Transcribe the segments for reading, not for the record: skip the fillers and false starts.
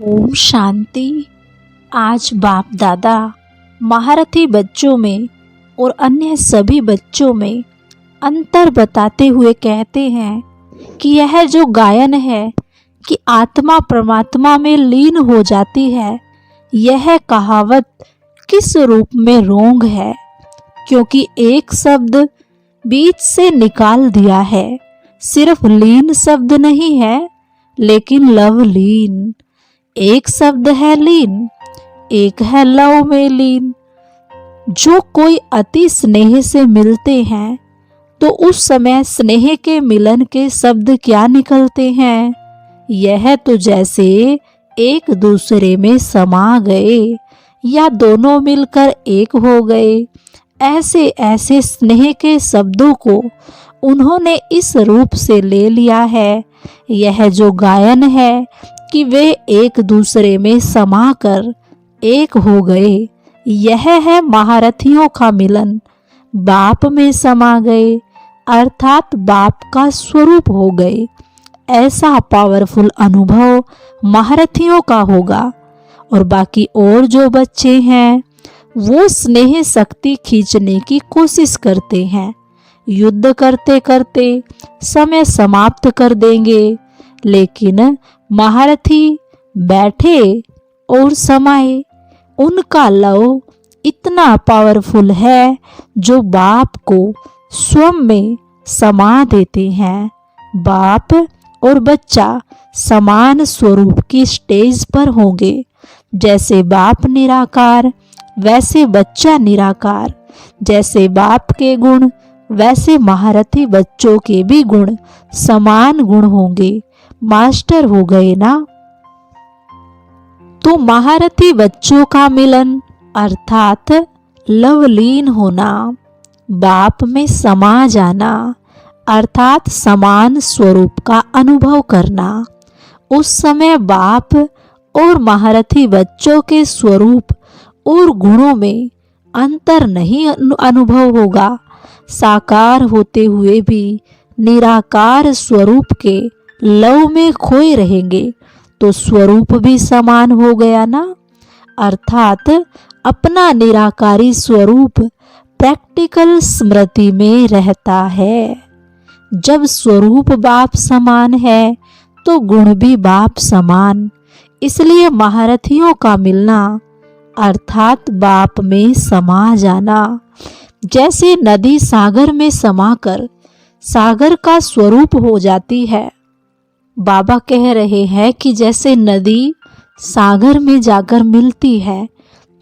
ओम शांति। आज बाप दादा महारथी बच्चों में और अन्य सभी बच्चों में अंतर बताते हुए कहते हैं कि यह जो गायन है कि आत्मा परमात्मा में लीन हो जाती है, यह कहावत किस रूप में रोंग है, क्योंकि एक शब्द बीच से निकाल दिया है। सिर्फ लीन शब्द नहीं है, लेकिन लवलीन। एक शब्द है लीन, एक है लव में लीन। जो कोई अति स्नेह से मिलते हैं तो उस समय स्नेह के मिलन के शब्द क्या निकलते हैं। यह तो जैसे एक दूसरे में समा गए या दोनों मिलकर एक हो गए। ऐसे ऐसे स्नेह के शब्दों को उन्होंने इस रूप से ले लिया है। यह जो गायन है कि वे एक दूसरे में समा कर एक हो गए, यह है महारथियों का मिलन। बाप में समा गए अर्थात बाप का स्वरूप हो गए। ऐसा पावरफुल अनुभव महारथियों का होगा। और बाकी और जो बच्चे हैं वो स्नेह शक्ति खींचने की कोशिश करते हैं। युद्ध करते करते समय समाप्त कर देंगे, लेकिन महारथी बैठे और समाये। उनका लव इतना पावरफुल है जो बाप को स्वयं में समा देते हैं। बाप और बच्चा समान स्वरूप की स्टेज पर होंगे। जैसे बाप निराकार वैसे बच्चा निराकार। जैसे बाप के गुण वैसे महारथी बच्चों के भी गुण समान गुण होंगे। मास्टर हो गए ना। तो महारथी बच्चों का मिलन अर्थात लवलीन होना, बाप में समा जाना अर्थात समान स्वरूप का अनुभव करना। उस समय बाप और महारथी बच्चों के स्वरूप और गुणों में अंतर नहीं अनुभव होगा। साकार होते हुए भी निराकार स्वरूप के लव में खोए रहेंगे तो स्वरूप भी समान हो गया ना। अर्थात अपना निराकारी स्वरूप प्रैक्टिकल स्मृति में रहता है। जब स्वरूप बाप समान है तो गुण भी बाप समान। इसलिए महारथियों का मिलना अर्थात बाप में समा जाना। जैसे नदी सागर में समाकर सागर का स्वरूप हो जाती है। बाबा कह रहे हैं कि जैसे नदी सागर में जाकर मिलती है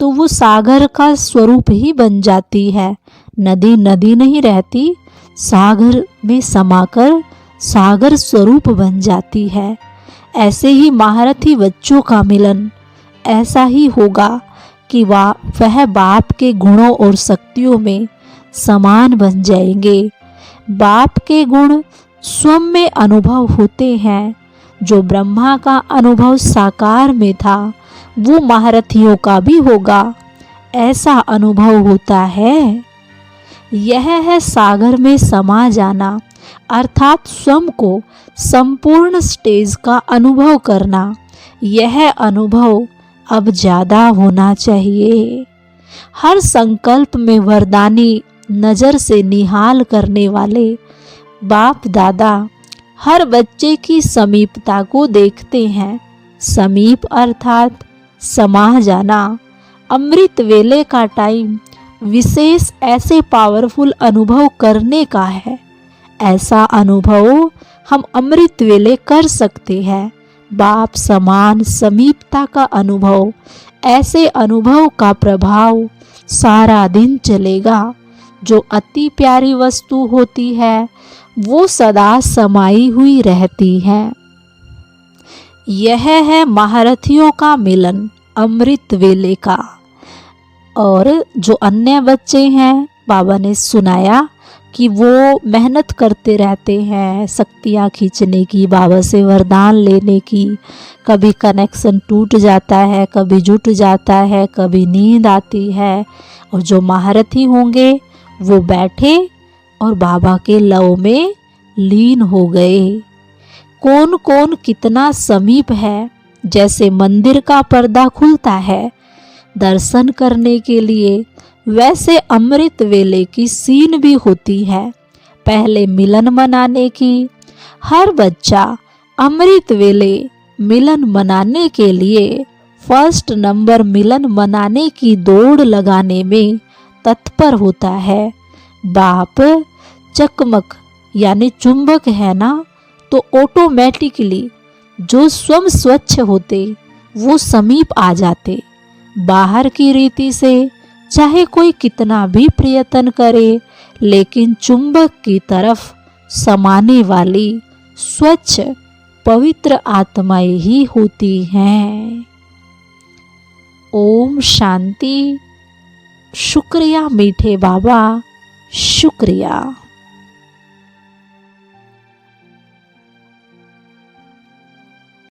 तो वो सागर का स्वरूप ही बन जाती है। नदी नदी नहीं रहती, सागर में समाकर सागर स्वरूप बन जाती है। ऐसे ही महारथी बच्चों का मिलन ऐसा ही होगा कि वह बाप के गुणों और शक्तियों में समान बन जाएंगे। बाप के गुण स्वयं में अनुभव होते हैं। जो ब्रह्मा का अनुभव साकार में था वो महारथियों का भी होगा। ऐसा अनुभव होता है। यह है सागर में समा जाना अर्थात स्वयं को संपूर्ण स्टेज का अनुभव करना। यह अनुभव अब ज़्यादा होना चाहिए। हर संकल्प में वरदानी नज़र से निहाल करने वाले बाप दादा हर बच्चे की समीपता को देखते हैं। समीप अर्थात समा जाना। अमृत वेले का टाइम विशेष ऐसे पावरफुल अनुभव करने का है। ऐसा अनुभव हम अमृत वेले कर सकते हैं। बाप समान समीपता का अनुभव, ऐसे अनुभव का प्रभाव सारा दिन चलेगा। जो अति प्यारी वस्तु होती है वो सदा समाई हुई रहती है। यह है महारथियों का मिलन अमृत वेले का। और जो अन्य बच्चे हैं बाबा ने सुनाया कि वो मेहनत करते रहते हैं शक्तियाँ खींचने की, बाबा से वरदान लेने की। कभी कनेक्शन टूट जाता है, कभी जुट जाता है, कभी नींद आती है। और जो महारथी होंगे वो बैठे और बाबा के लव में लीन हो गए। कौन कौन कितना समीप है जैसे मंदिर का पर्दा खुलता है दर्शन करने के लिए, वैसे अमृत वेले की सीन भी होती है पहले मिलन मनाने की। हर बच्चा अमृत वेले मिलन मनाने के लिए फर्स्ट नंबर मिलन मनाने की दौड़ लगाने में तत्पर होता है। बाप चकमक यानी चुंबक है ना, तो ऑटोमेटिकली जो स्वयं स्वच्छ होते वो समीप आ जाते। बाहर की रीति से चाहे कोई कितना भी प्रयत्न करे, लेकिन चुंबक की तरफ समाने वाली स्वच्छ पवित्र आत्माएं ही होती हैं। ओम शांति। शुक्रिया मीठे बाबा, शुक्रिया।